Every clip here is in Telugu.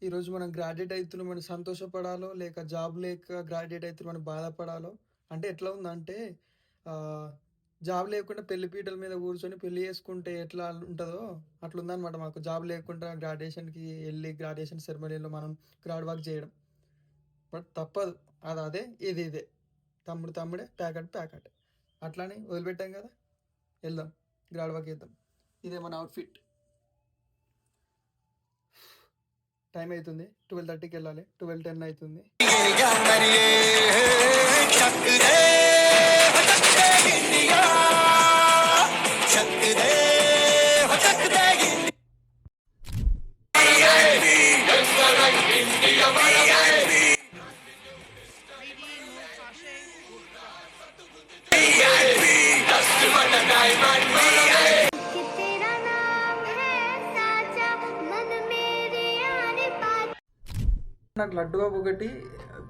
ఈరోజు మనం గ్రాడ్యుయేట్ అవుతున్నామని సంతోషపడాలో, లేక జాబ్ లేక గ్రాడ్యుయేట్ అవుతున్నామని బాధపడాలో, అంటే ఎట్లా ఉందంటే ఆహ్, జాబ్ లేకుండా పెళ్లి పీటల మీద కూర్చొని పెళ్లి చేసుకుంటే ఎట్లా ఉంటదో అట్లుందనమాట మాకు. జాబ్ లేకుండా గ్రాడ్యుయేషన్‌కి ఎళ్లి గ్రాడ్యుయేషన్ సెరమనీలో మనం గ్రాడ్ వాక్ చేయడం. బట్ తప్పదు. అది అదే, ఇది ఇదే. తమ్ముడు తమ్ముడే, ప్యాకెట్ ప్యాకెటే. అట్లని వదిలిపెట్టాం కదా! ఎళ్దాం. గ్రాడ్ వాక్ చేద్దాం. ఇదే మన అవుట్‌ఫిట్. టైం అయితుంది. 12:30కి వెళ్ళాలి. 12:10 అయితుంది. నాకు లడ్డు బాబు ఒకటి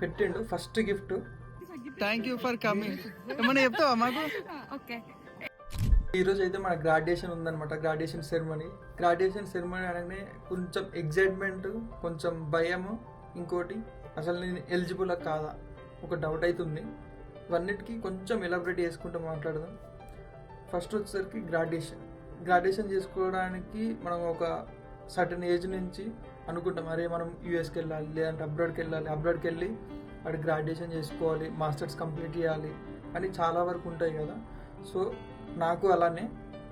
పెట్టిండు first gift. Thank you for coming. ఏమన్నా చెప్తావా మాకు? ఓకే. ఈరోజు అయితే మన గ్రాడ్యుయేషన్ ఉందన్నమాట. గ్రాడ్యుయేషన్ సెరమనీ అనగానే కొంచెం ఎగ్జైట్మెంట్, కొంచెం భయము, ఇంకోటి అసలు నేను ఎలిజిబుల్ కాదా ఒక డౌట్ అవుతుంది. ఇవన్నిటికీ కొంచెం ఎలాబరేట్ చేసుకుంటూ మాట్లాడదాం. ఫస్ట్ వచ్చేసరికి గ్రాడ్యుయేషన్ చేసుకోవడానికి మనం ఒక సర్టన్ ఏజ్ నుంచి అనుకుంటాం, అరే మనం యూఎస్కి వెళ్ళాలి, లేదంటే అబ్రాడ్కి వెళ్ళి అక్కడ గ్రాడ్యుయేషన్ చేసుకోవాలి, మాస్టర్స్ కంప్లీట్ చేయాలి అని చాలా వరకు ఉంటాయి కదా. సో నాకు అలానే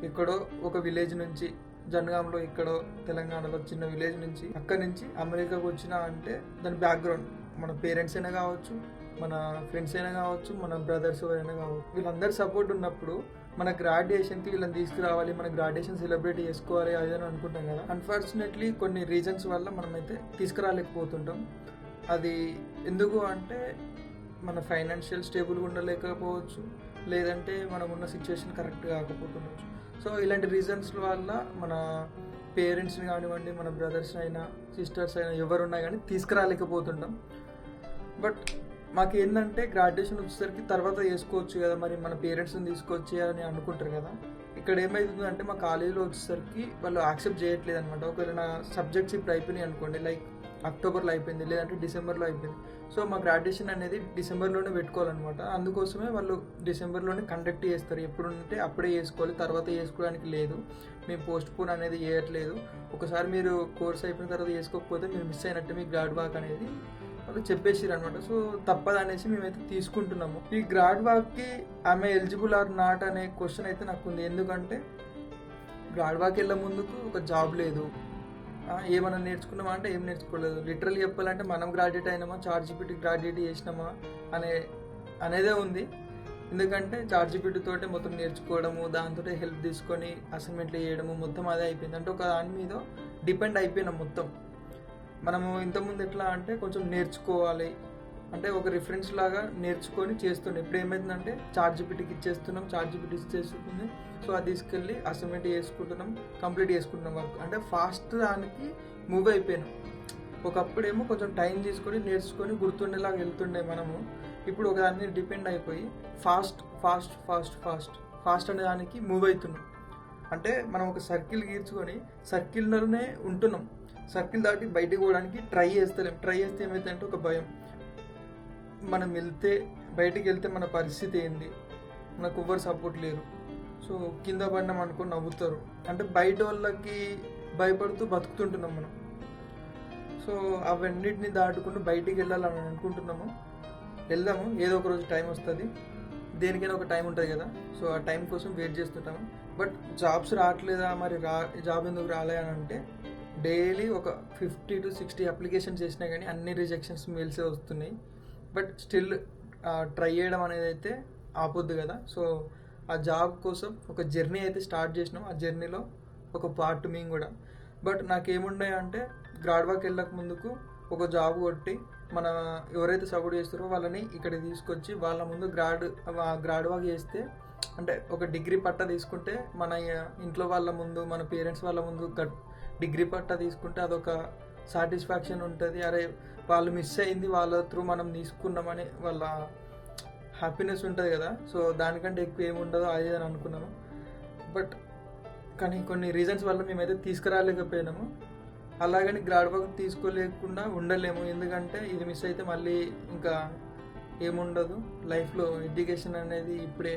ఎక్కడో ఒక విలేజ్ నుంచి, జనగాంలో ఎక్కడో తెలంగాణలో చిన్న విలేజ్ నుంచి, అక్కడి నుంచి అమెరికాకు వచ్చినా అంటే దాని బ్యాక్గ్రౌండ్ మన పేరెంట్స్ అయినా కావచ్చు, మన ఫ్రెండ్స్ అయినా కావచ్చు, మన బ్రదర్స్ అయినా కావచ్చు, వీళ్ళందరి సపోర్ట్ ఉన్నప్పుడు మన గ్రాడ్యుయేషన్కి వీళ్ళని తీసుకురావాలి, మన గ్రాడ్యుయేషన్ సెలబ్రేట్ చేసుకోవాలి అని అనుకుంటాం కదా. అన్ఫార్చునేట్లీ కొన్ని రీజన్స్ వల్ల మనమైతే తీసుకురాలేకపోతుంటాం. అది ఎందుకు అంటే మన ఫైనాన్షియల్ స్టేబుల్గా ఉండలేకపోవచ్చు, లేదంటే మనం ఉన్న సిచ్యువేషన్ కరెక్ట్ కాకపోతుండొచ్చు. సో ఇలాంటి రీజన్స్ వల్ల మన పేరెంట్స్ని కానివ్వండి, మన బ్రదర్స్ అయినా సిస్టర్స్ అయినా ఎవరున్నా కానీ తీసుకురాలేకపోతుంటాం. బట్ మాకు ఏంటంటే గ్రాడ్యుయేషన్ వచ్చేసరికి తర్వాత చేసుకోవచ్చు కదా, మరి మన పేరెంట్స్ని తీసుకొచ్చి అని అనుకుంటారు కదా. ఇక్కడ ఏమవుతుంది అంటే మా కాలేజీలో వచ్చేసరికి వాళ్ళు యాక్సెప్ట్ చేయట్లేదు అనమాట. ఒకవేళ నా సబ్జెక్ట్స్ ఇప్పుడు అయిపోయినాయి అనుకోండి, లైక్ అక్టోబర్లో అయిపోయింది, లేదంటే డిసెంబర్లో అయిపోయింది. సో మా గ్రాడ్యుయేషన్ అనేది డిసెంబర్లోనే పెట్టుకోవాలన్నమాట. అందుకోసమే వాళ్ళు డిసెంబర్లోనే కండక్ట్ చేస్తారు. ఎప్పుడు ఉంటే అప్పుడే చేసుకోవాలి, తర్వాత చేసుకోవడానికి లేదు. మేము పోస్ట్ పోన్ అనేది చేయట్లేదు. ఒకసారి మీరు కోర్స్ అయిపోయిన తర్వాత చేసుకోకపోతే మీరు మిస్ అయినట్టు మీ గ్రాడ్ వాక్ అనేది వాళ్ళు చెప్పేసారు అనమాట. సో తప్పదనేసి మేమైతే తీసుకుంటున్నాము. ఈ గ్రాడ్ వాక్కి ఆమె ఎలిజిబుల్ ఆర్ నాట్ అనే క్వశ్చన్ అయితే నాకు ఉంది. ఎందుకంటే గ్రాడ్ వాక్ వెళ్ళే ముందుకు ఒక జాబ్ లేదు, ఏమైనా నేర్చుకున్నామా అంటే ఏం నేర్చుకోలేదు. లిటరల్లీ చెప్పాలంటే మనం గ్రాడ్యుయేట్ అయినామా, చార్ట్‌జీపీటీ గ్రాడ్యుయేట్ చేసినామా అనేదే ఉంది. ఎందుకంటే చార్ట్‌జీపీటీ తోటే మొత్తం నేర్చుకోవడము, దాంతో హెల్ప్ తీసుకొని అసైన్మెంట్లు చేయడము మొత్తం అదే అయిపోయింది. అంటే ఒక దాని మీద డిపెండ్ అయిపోయినాం మొత్తం. మనము ఇంతకుముందు ఎట్లా అంటే కొంచెం నేర్చుకోవాలి అంటే ఒక రిఫరెన్స్ లాగా నేర్చుకొని చేస్తుండే. ఇప్పుడు ఏమైందంటే చార్ట్‌జీపీటీకి ఇచ్చేస్తున్నాం, చార్ట్‌జీపీటీ ఇచ్చేస్తుంది. సో అది తీసుకెళ్ళి అసైన్మెంట్ చేసుకుంటున్నాం, కంప్లీట్ చేసుకుంటున్నాం వర్క్. అంటే ఫాస్ట్ దానికి మూవ్ అయిపోయినాం. ఒకప్పుడేమో కొంచెం టైం తీసుకొని నేర్చుకొని గుర్తుండేలాగా వెళ్తుండే మనము. ఇప్పుడు ఒక దాని మీద డిపెండ్ అయిపోయి ఫాస్ట్ అనే దానికి మూవ్ అవుతున్నాం. అంటే మనం ఒక సర్కిల్ గీర్చుకొని సర్కిల్లోనే ఉంటున్నాం. సర్కిల్ దాటి బయటకు పోవడానికి ట్రై చేస్తే ఏమైతే ఒక భయం. మనం బయటికి వెళ్తే మన పరిస్థితి ఏంది, మనకు ఎవ్వరు సపోర్ట్ లేరు, సో కింద పడినాం అనుకుని నవ్వుతారు. అంటే బయట వాళ్ళకి భయపడుతూ బతుకుతుంటున్నాం మనం. సో అవన్నిటిని దాటుకుంటూ బయటికి వెళ్ళాలని అనుకుంటున్నాము. వెళ్దాము, ఏదో ఒక రోజు టైం వస్తుంది. దేనికైనా ఒక టైం ఉంటుంది కదా. సో ఆ టైం కోసం వెయిట్ చేస్తుంటాము. బట్ జాబ్స్ రావట్లేదా, మరి జాబ్ ఎందుకు రాలే అని అంటే డైలీ ఒక 50 to 60 అప్లికేషన్స్ చేసినా కానీ అన్ని రిజెక్షన్స్ మెయిల్సే వస్తున్నాయి. బట్ స్టిల్ ట్రై చేయడం అనేది అయితే ఆపొద్దు కదా. సో ఆ జాబ్ కోసం ఒక జర్నీ అయితే స్టార్ట్ చేసినాం. ఆ జర్నీలో ఒక పార్ట్ మేము కూడా. బట్ నాకేముండే అంటే గ్రాడ్ వాక్ వెళ్ళక ముందుకు ఒక జాబ్ కొట్టి మన ఎవరైతే సపోర్ట్ చేస్తారో వాళ్ళని ఇక్కడ తీసుకొచ్చి వాళ్ళ ముందు గ్రాడ్ వాక్ చేస్తే, అంటే ఒక డిగ్రీ పట్టా తీసుకుంటే మన ఇంట్లో వాళ్ళ ముందు, మన పేరెంట్స్ వాళ్ళ ముందు డిగ్రీ పట్టా తీసుకుంటే అదొక సాటిస్ఫాక్షన్ ఉంటుంది. అరే వాళ్ళు మిస్ అయింది, వాళ్ళ త్రూ మనం తీసుకున్నామని వాళ్ళ హ్యాపీనెస్ ఉంటుంది కదా. సో దానికంటే ఎక్కువ ఏముండదో అదే అని అనుకున్నాము. బట్ కానీ కొన్ని రీజన్స్ వల్ల మేమైతే తీసుకురాలేకపోయినాము. అలాగని గ్రాడ్ వర్క్ తీసుకోలేకుండా ఉండలేము, ఎందుకంటే ఇది మిస్ అయితే మళ్ళీ ఇంకా ఏముండదు లైఫ్లో. ఎడ్యుకేషన్ అనేది ఇప్పుడే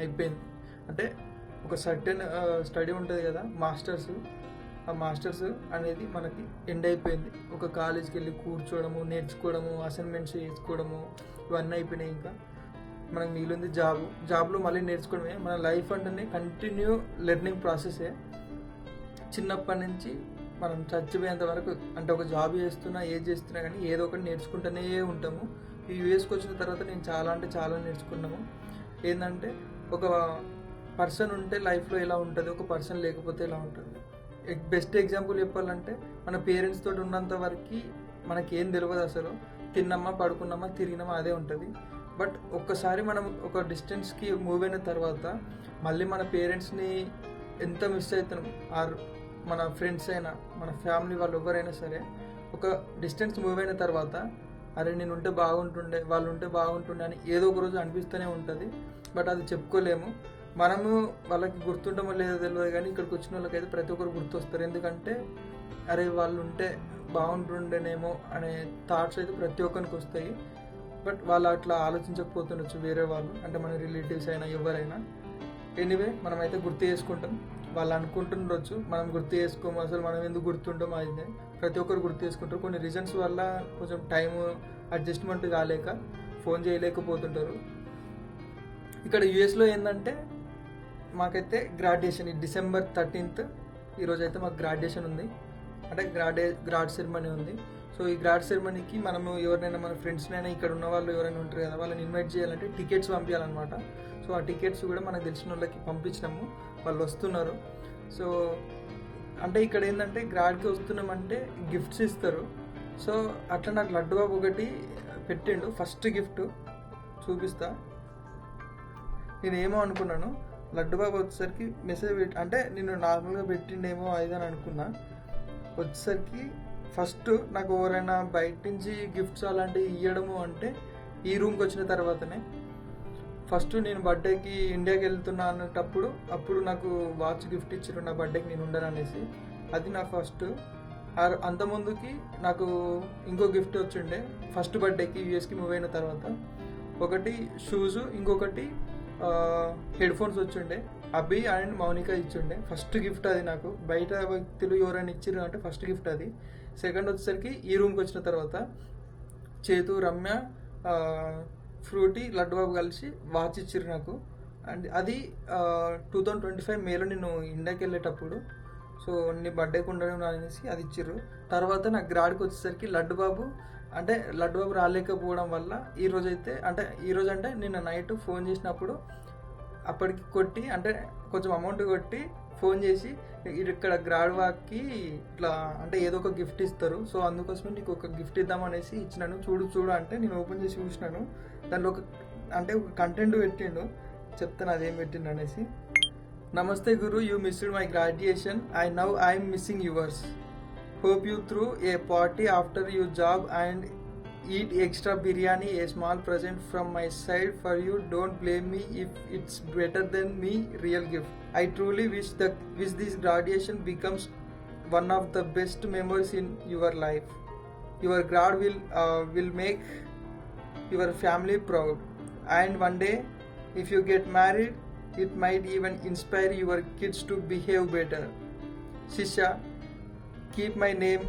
అయిపోయింది. అంటే ఒక సర్టెన్ స్టడీ ఉంటుంది కదా, మాస్టర్స్. ఆ మాస్టర్స్ అనేది మనకి ఎండ్ అయిపోయింది. ఒక కాలేజ్కి వెళ్ళి కూర్చోవడము, నేర్చుకోవడము, అసైన్మెంట్స్ చేసుకోవడము ఇవన్నీ అయిపోయినాయి. ఇంకా మనకు మిగిలింది జాబ్లో మళ్ళీ నేర్చుకోవడమే. మన లైఫ్ అంటేనే కంటిన్యూ లెర్నింగ్ ప్రాసెసే. చిన్నప్పటి నుంచి మనం చచ్చిపోయేంత వరకు, అంటే ఒక జాబ్ చేస్తున్నా ఏది చేస్తున్నా కానీ ఏదో ఒకటి నేర్చుకుంటూనే ఉంటాము. ఈ యూఎస్కి వచ్చిన తర్వాత నేను చాలా నేర్చుకున్నాము. ఏంటంటే ఒక పర్సన్ ఉంటే లైఫ్లో ఎలా ఉంటుంది, ఒక పర్సన్ లేకపోతే ఎలా ఉంటుంది. బెస్ట్ ఎగ్జాంపుల్ చెప్పాలంటే మన పేరెంట్స్ తోటి ఉన్నంత వరకు మనకేం తెలియదు అసలు. తిన్నామా, పడుకున్నామా, తిరిగినామా అదే ఉంటుంది. బట్ ఒక్కసారి మనం ఒక డిస్టెన్స్కి మూవ్ అయిన తర్వాత మళ్ళీ మన పేరెంట్స్ని ఎంత మిస్ అవుతున్నాం, ఆర్ మన ఫ్రెండ్స్ అయినా మన ఫ్యామిలీ వాళ్ళు ఎవరైనా సరే ఒక డిస్టెన్స్ మూవ్ అయిన తర్వాత అరే నేను ఉంటే బాగుంటుండే, వాళ్ళు ఉంటే బాగుంటుండే అని ఏదో ఒక రోజు అనిపిస్తూనే ఉంటుంది. బట్ అది చెప్పుకోలేము. మనము వాళ్ళకి గుర్తుంటామో లేదో తెలియదు కానీ ఇక్కడికి వచ్చిన వాళ్ళకైతే ప్రతి ఒక్కరు గుర్తొస్తారు. ఎందుకంటే అరే వాళ్ళు ఉంటే బాగుంటుండేనేమో అనే థాట్స్ అయితే ప్రతి ఒక్కరికి వస్తాయి. బట్ వాళ్ళు అట్లా ఆలోచించకపోతుండొచ్చు వేరే వాళ్ళు, అంటే మన రిలేటివ్స్ అయినా ఎవరైనా. ఎనీవే మనమైతే గుర్తు చేసుకుంటాం. వాళ్ళు అనుకుంటుండొచ్చు మనం గుర్తు చేసుకోము, అసలు మనం ఎందుకు గుర్తుంటాం అయితే ప్రతి ఒక్కరు గుర్తు చేసుకుంటారు. కొన్ని రీజన్స్ వల్ల కొంచెం టైం అడ్జస్ట్మెంట్ కాలేక ఫోన్ చేయలేకపోతుంటారు. ఇక్కడ యూఎస్లో ఏంటంటే మాకైతే గ్రాడ్యుయేషన్ డిసెంబర్ 13th ఈరోజైతే మాకు గ్రాడ్యుయేషన్ ఉంది. అంటే గ్రాడ్ సెరమనీ ఉంది. సో ఈ గ్రాడ్ సెరమనీకి మనము ఎవరినైనా మన ఫ్రెండ్స్నైనా ఇక్కడ ఉన్న వాళ్ళు ఎవరైనా ఉంటారు కదా, వాళ్ళని ఇన్వైట్ చేయాలంటే టికెట్స్ పంపించాలన్నమాట. సో ఆ టికెట్స్ కూడా మనకు తెలిసిన వాళ్ళకి పంపించినాము, వాళ్ళు వస్తున్నారు. సో అంటే ఇక్కడ ఏంటంటే గ్రాడ్కి వస్తున్నామంటే గిఫ్ట్స్ ఇస్తారు. సో అట్లా నాకు లడ్డు బాబు ఒకటి పెట్టిండు. ఫస్ట్ గిఫ్ట్ చూపిస్తా. నేనేమో అనుకున్నాను లడ్డు బాబు వచ్చేసరికి మెసేజ్ అంటే నేను నార్మల్గా పెట్టిండేమో అని అనుకున్నా. వచ్చేసరికి ఫస్ట్ నాకు ఎవరైనా బయట నుంచి గిఫ్ట్స్ అలాంటివి ఇవ్వడము అంటే ఈ రూమ్కి వచ్చిన తర్వాతనే. ఫస్ట్ నేను బర్త్డేకి ఇండియాకి వెళ్తున్నా అన్నప్పుడు అప్పుడు నాకు వాచ్ గిఫ్ట్ ఇచ్చారు నా బర్త్డేకి నేను ఉండను అనేసి. అది నా ఫస్ట్. అంతకుముందుకి నాకు ఇంకో గిఫ్ట్ వచ్చిండే ఫస్ట్ బర్త్డేకి యూఎస్కి మూవ్ అయిన తర్వాత. ఒకటి షూస్, ఇంకొకటి హెడ్ ఫోన్స్ వచ్చిండే. అభి అండ్ మౌనిక ఇచ్చిండే. ఫస్ట్ గిఫ్ట్ అది నాకు. బయట వ్యక్తులు ఎవరైనా ఇచ్చిర్రు అంటే ఫస్ట్ గిఫ్ట్ అది. సెకండ్ వచ్చేసరికి ఈ రూమ్కి వచ్చిన తర్వాత చేతు, రమ్య, ఫ్రూటీ, లడ్డుబాబు కలిసి వాచ్ ఇచ్చిర్రు నాకు. అండ్ అది 2025 మేలో నేను ఇండియాకి వెళ్ళేటప్పుడు. సో నీ బర్త్డేకి ఉండడం అనేసి అది ఇచ్చిర్రు. తర్వాత నాకు గ్రాడ్కి వచ్చేసరికి లడ్డుబాబు రాలేకపోవడం వల్ల ఈరోజు అంటే నిన్న నైట్ ఫోన్ చేసినప్పుడు అప్పటికి కొట్టి, అంటే కొంచెం అమౌంట్ కొట్టి ఫోన్ చేసి ఇక్కడ గ్రాడ్ వాక్కి ఇట్లా అంటే ఏదో ఒక గిఫ్ట్ ఇస్తారు, సో అందుకోసమే నీకు ఒక గిఫ్ట్ ఇద్దామనేసి ఇచ్చినాను, చూడు అంటే నేను ఓపెన్ చేసి చూసినాను. దాంట్లో ఒక కంటెంట్ పెట్టిండు, చెప్తాను అదేం పెట్టిండు అనేసి. నమస్తే గురు, you missed my graduation. I'm missing yours. Hope you threw a party after your job and eat extra biryani. A small present from my side for you. Don't blame me if it's better than me. Real gift. I truly wish this graduation becomes one of the best memories in your life. Your grad will make your family proud. And one day, if you get married, it might even inspire your kids to behave better. Shisha, keep my name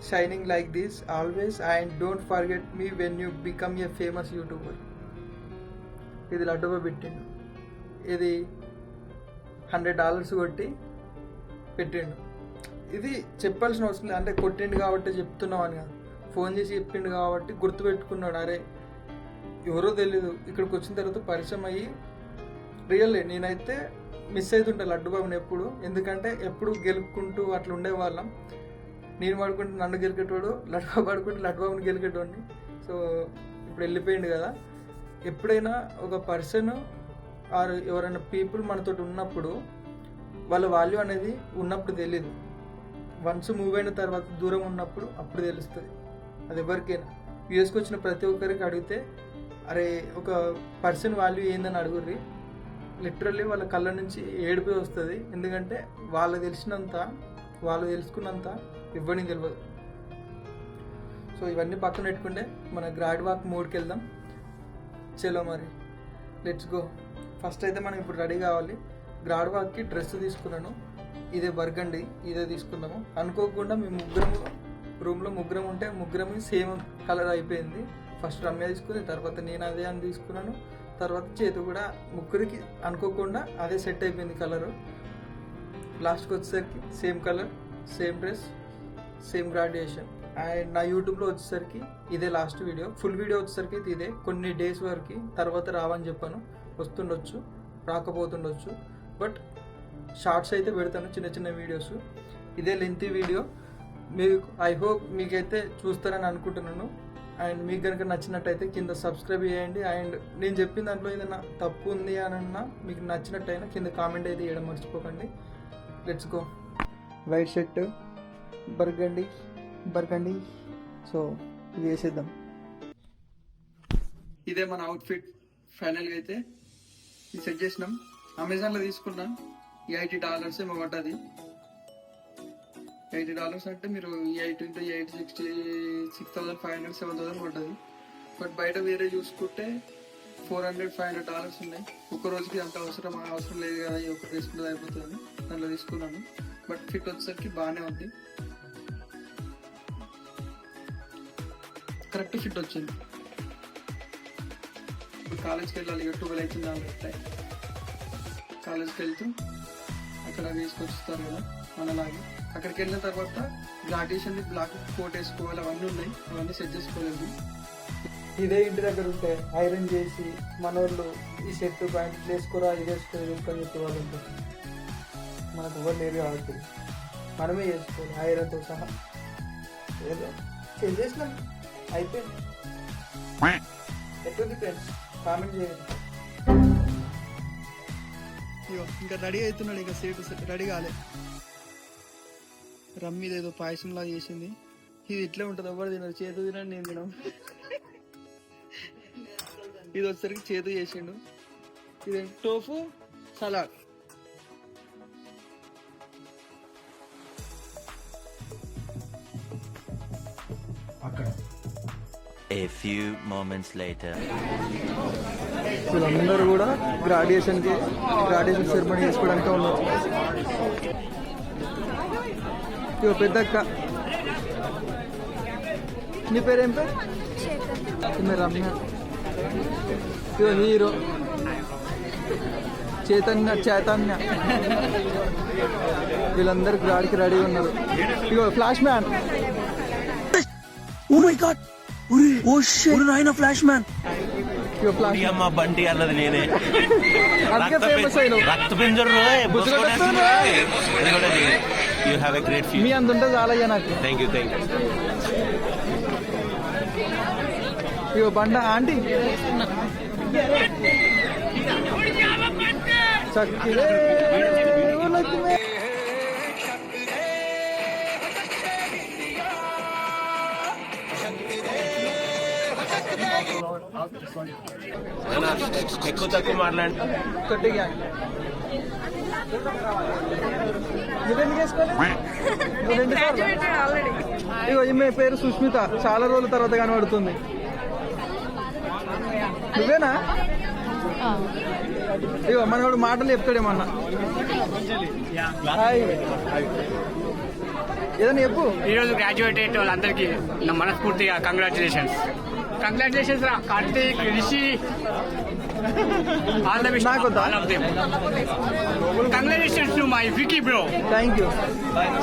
shining like this always and don't forget me when you become a famous YouTuber. ఇది లడ్డుగా పెట్టిండు. ఇది $100 కొట్టి పెట్టిండు. ఇది చెప్పాల్సిన అవసరం లేదు, అంటే కొట్టిండు కాబట్టి చెప్తున్నాం అని కాదు, ఫోన్ చేసి చెప్పిండు కాబట్టి గుర్తుపెట్టుకున్నాడు. అరే ఎవరో తెలీదు, ఇక్కడికి వచ్చిన తర్వాత పరిచయం అయ్యి రియల్లీ నేనైతే మిస్ అవుతుంటా లడ్డుబాబుని ఎప్పుడు. ఎందుకంటే ఎప్పుడు గెలుపుకుంటూ అట్లా ఉండేవాళ్ళం. నేను పడుకుంటే నన్ను గెలికేటోడు, లడ్డుబాబు పడుకుంటే లడ్డుబాబుని గెలికేటోడిని. సో ఇప్పుడు వెళ్ళిపోయింది కదా. ఎప్పుడైనా ఒక పర్సన్ ఆర్ ఎవరైనా పీపుల్ మనతో ఉన్నప్పుడు వాళ్ళ వాల్యూ అనేది ఉన్నప్పుడు తెలీదు. వన్స్ మూవ్ అయిన తర్వాత దూరం ఉన్నప్పుడు అప్పుడు తెలుస్తుంది. అది ఎవరికైనా. యూఎస్కి వచ్చిన ప్రతి ఒక్కరికి అడిగితే అరే ఒక పర్సన్ వాల్యూ ఏందని అడుగుర్రి, లిటరల్లీ వాళ్ళ కళ్ళ నుంచి ఏడిపోయి వస్తుంది. ఎందుకంటే వాళ్ళు తెలుసుకున్నంత ఇవ్వని తెలియదు. సో ఇవన్నీ పక్కన పెట్టుకుంటే మన గ్రాడ్ వాక్ మోడ్కి వెళ్దాం. చలో మరి లెట్స్ గో. ఫస్ట్ అయితే మనం ఇప్పుడు రెడీ కావాలి. గ్రాడ్ వాక్కి డ్రెస్ తీసుకున్నాను, ఇదే బర్గండి, ఇదే తీసుకున్నాము. అనుకోకుండా మేము రూమ్లో ముగ్గురం ఉంటే ముగ్గురం సేమ్ కలర్ అయిపోయింది. ఫస్ట్ రమ్య తీసుకుంది, తర్వాత నేను అదే అని తీసుకున్నాను, తర్వాత చేతు కూడా. ముగ్గురికి అనుకోకుండా అదే సెట్ అయిపోయింది కలరు. లాస్ట్కి వచ్చేసరికి same colour, same dress, same graduation. And నా యూట్యూబ్లో వచ్చేసరికి ఇదే లాస్ట్ వీడియో. ఫుల్ వీడియో వచ్చేసరికి ఇదే. కొన్ని డేస్ వరకు తర్వాత రావని చెప్పాను, వస్తుండొచ్చు, రాకపోతుండొచ్చు. బట్ షార్ట్స్ అయితే పెడతాను, చిన్న చిన్న వీడియోస్. ఇదే లెంతీ వీడియో. మీకు ఐ హోప్ మీకైతే చూస్తారని అనుకుంటున్నాను. అండ్ మీకు కనుక నచ్చినట్టయితే కింద సబ్స్క్రైబ్ చేయండి. అండ్ నేను చెప్పిన దాంట్లో ఏదైనా తప్పు ఉంది అని అన్నా, మీకు నచ్చినట్టయినా కింద కామెంట్ అయితే చేయడం మర్చిపోకండి. Let's go. White shirt, burgundy. So ఇది వేసేద్దాం. ఇదే మన అవుట్ఫిట్. ఫైనల్గా అయితే ఇది సెట్ చేసినాం. అమెజాన్లో తీసుకున్నాం. $80 ఏమో పడ్డది. $80 అంటే మీరు 8 × 8 6,500 7,000 పడ్డది. బట్ బయట వేరే చూసుకుంటే $400-500 ఉన్నాయి. ఒక్క రోజుకి అంత అవసరం లేదు కదా, ఈ ఒక్క తీసుకుంటే అయిపోతుంది. దాంట్లో తీసుకున్నాను. బట్ ఫిట్ వచ్చేసరికి బాగానే ఉంది, కరెక్ట్ ఫిట్ వచ్చింది. ఇప్పుడు కాలేజ్కి వెళ్ళాలి, 12 అవుతుంది కాబట్టి కాలేజ్కి వెళ్తూ అక్కడ వేసుకొచ్చిస్తారు కదా మనలాగే. అక్కడికి వెళ్ళిన తర్వాత గ్రాడ్యుయేషన్ బ్లాక్ కోట్ వేసుకోవాలి, అవన్నీ ఉన్నాయి, అవన్నీ సెట్ చేసుకోలేదు. ఇదే ఇంటి దగ్గర ఉంటే ఐరన్ చేసి మనోళ్ళు ఈ షర్ట్ ప్యాంట్ వేసుకోరా, ఇది వేసుకోవాలి అని చెప్పి వాళ్ళు ఉంటారు. మనకు ఎవరు లేరు కాబట్టి మనమే చేసుకోవాలి ఐరన్తో సహా. ఏదో చేసినాం, అయిపోయింది. ఎటువంటి ఫ్రెండ్స్ కామెంట్ చేయండి. ఇంకా రెడీ అవుతున్నాడు, ఇంకా సీట్ రెడీ కాలే. రమ్మీది ఏదో పాయసంలా చేసింది. ఇది ఇట్లే ఉంటుంది, ఎవరు తినరు. చేతు తినండి, నేను తినం. ఇది వచ్చేసరికి చేతు చేసిండు. ఇది tofu salad. A few moments later. వీళ్ళందరూ కూడా గ్రాడ్యుయేషన్ సెరమనీ చేసుకోవడానికి ఉన్నారు. ఇగో పెద్దక్క. నీ పేరేం పేరు? రమ్య. ఇగో హీరో చైతన్య. వీళ్ళందరూ గ్రాడ్కి రెడీ ఉన్నారు. ఇగో flash man. Oh my god! Oh shit, నాయనా ఫ్లాష్ మ్యాన్. బండి అన్నది నేనే. అందుకే ఫేమస్ అయినావు. మీ అంత ఉంటే చాలయ్యా నాకు. Thank you. ఇగో బండ ఆంటీ. చక్కిరే ఎక్కువ తక్కువ మాట్లాడి ఇగో ఈమె పేరు సుష్మిత. చాలా రోజుల తర్వాత కనబడుతుంది. నువ్వేనా? ఇగో మనోడు మాటలు చెప్తాడేమన్నా. ఏదన్నా చెప్పు. ఈరోజు గ్రాడ్యుయేట్ అయ్యే వాళ్ళందరికీ నా మనస్ఫూర్తిగా కంగ్రాచులేషన్స్ రా Karthik, Rishi, all the best, all of them. Congratulations to my Vicky bro. Thank you.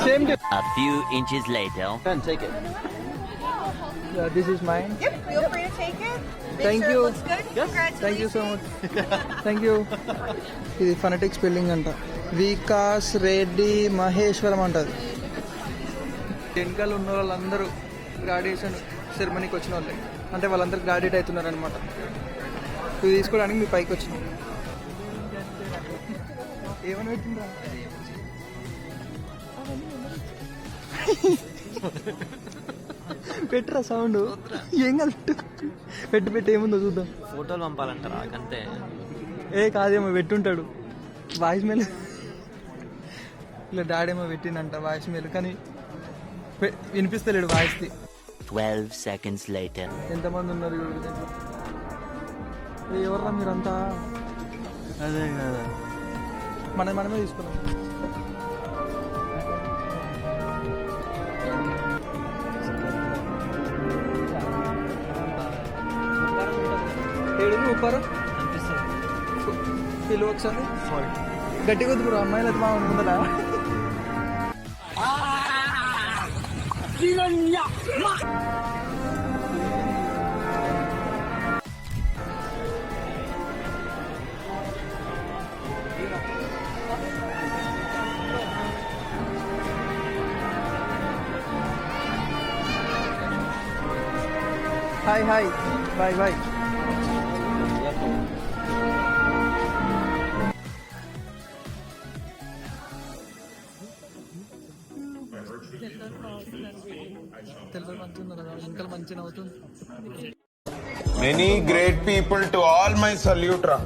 Same to. A few inches later. Take it. Yeah, this is mine. Yep, feel free to take it. Make Thank sure you. it looks good. Yes. Thank you so much. Thank you. ఇది ఫనటిక్ స్పెల్లింగ్ అంట. వికాస్ రెడ్డి మహేశ్వరం అంటది. వెనకాల ఉన్న వాళ్ళందరూ గ్రాడ్యుయేషన్ సెరమనీకి వచ్చిన వాళ్ళే, అంటే వాళ్ళందరూ గ్రాడ్యుయేట్ అవుతున్నారు అనమాట. ఇది తీసుకోవడానికి మీ పైకి వచ్చినాం. ఏమని పెట్టిండ్రా? పెట్టరా సౌండ్. ఏం కాదు, పెట్టి ఏముందో చూద్దాం. ఫోటోలు పంపాలంటారా? అంతే. కాదేమో పెట్టుంటాడు వాయిస్ మెయిల్. ఇలా డాడేమో పెట్టిందంట వాయిస్ మెయిల్, కానీ వినిపిస్తలేడు వాయిస్ది. 12 seconds later. ఎంతమంది ఉన్నారు ఎవర్రా మీరంతా? అదే కదా. మనమే తీసుకున్నాం. ఏడు ఉప్పారు పిలువ ఒకసారి గట్టిగా వద్దు బ్రో, అమ్మాయిలు అయితే బాగుంటుందా? Hi hi bye bye. Telugu మంచిగా ఇంకా మంచిగా అవుతుంది. Many great people, to all my salute ra.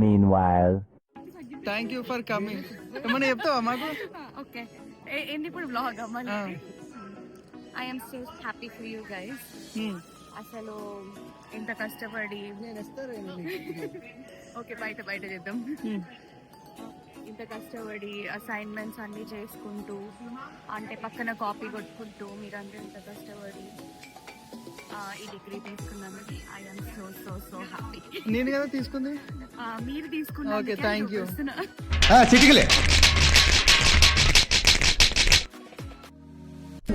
Meanwhile. Thank you for coming. ఏమన్నా చెప్తావా మాకు? Okay. ఏంటి ఇప్పుడు vlog అమ్మాలి? I am so happy for you guys. అసలు ఇంత కష్టపడి ఓకే బయట చేద్దాం. ఇంత కష్టపడి అసైన్మెంట్స్ అన్ని చేసుకుంటూ అంటే పక్కన కాపీ కొట్టుకుంటూ మీరంతా ఇంత కష్టపడి ఈ డిగ్రీ తీసుకున్నందుకు I am so so so happy. నేను కదా తీసుకుంది. మీరు తీసుకున్నారు. Okay thank you.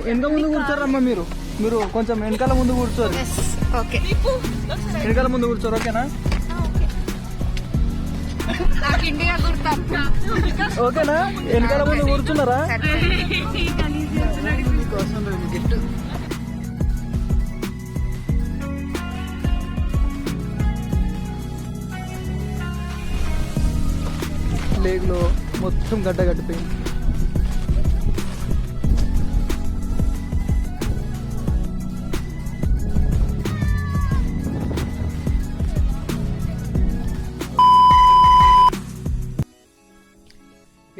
వెనక ముందు కూర్చోరమ్మా మీరు. మీరు కొంచెం వెనకాల ముందు కూర్చోరు. ఓకే వెనకాల ముందు కూర్చోరు. ఓకేనా? నాకు ఇండియా గుర్తు. ఓకేనా? వెనకాల ముందు కూర్చున్నారా? గిఫ్ట్ లేగులో మొత్తం గడ్డ కట్టిపోయింది.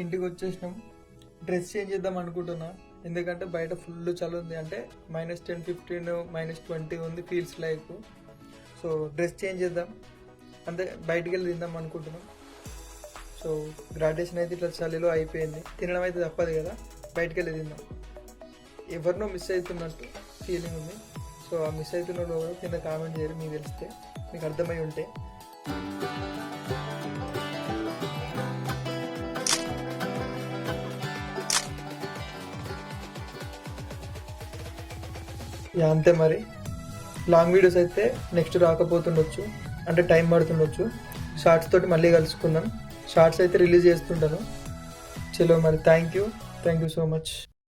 ఇంటికి వచ్చేసినాం. డ్రెస్ చేంజ్ చేద్దాం అనుకుంటున్నా, ఎందుకంటే బయట ఫుల్ చలి ఉంది. అంటే -10, -15, -20 ఉంది feels like. So dress change చేద్దాం అంటే బయటికి వెళ్ళి తిందాం అనుకుంటున్నాం. సో గ్రాడ్యుయేషన్ అయితే ఇట్లా చలిలో అయిపోయింది. తినడం అయితే తప్పదు కదా, బయటికి వెళ్ళి తిందాం. ఎవరినో మిస్ అవుతున్నట్టు ఫీలింగ్ ఉంది. సో ఆ మిస్ అవుతున్న వాళ్ళు కింద కామెంట్ చేయరు, మీకు తెలిస్తే, మీకు అర్థమై ఉంటే. అంతే మరి. లాంగ్ వీడియోస్ అయితే నెక్స్ట్ రాకపోతుండొచ్చు, అంటే టైం పడుతుండొచ్చు. షార్ట్స్ తోటి మళ్ళీ కలుసుకుందాం. షార్ట్స్ అయితే రిలీజ్ చేస్తుంటాను. చలో మరి, థ్యాంక్ యూ సో మచ్.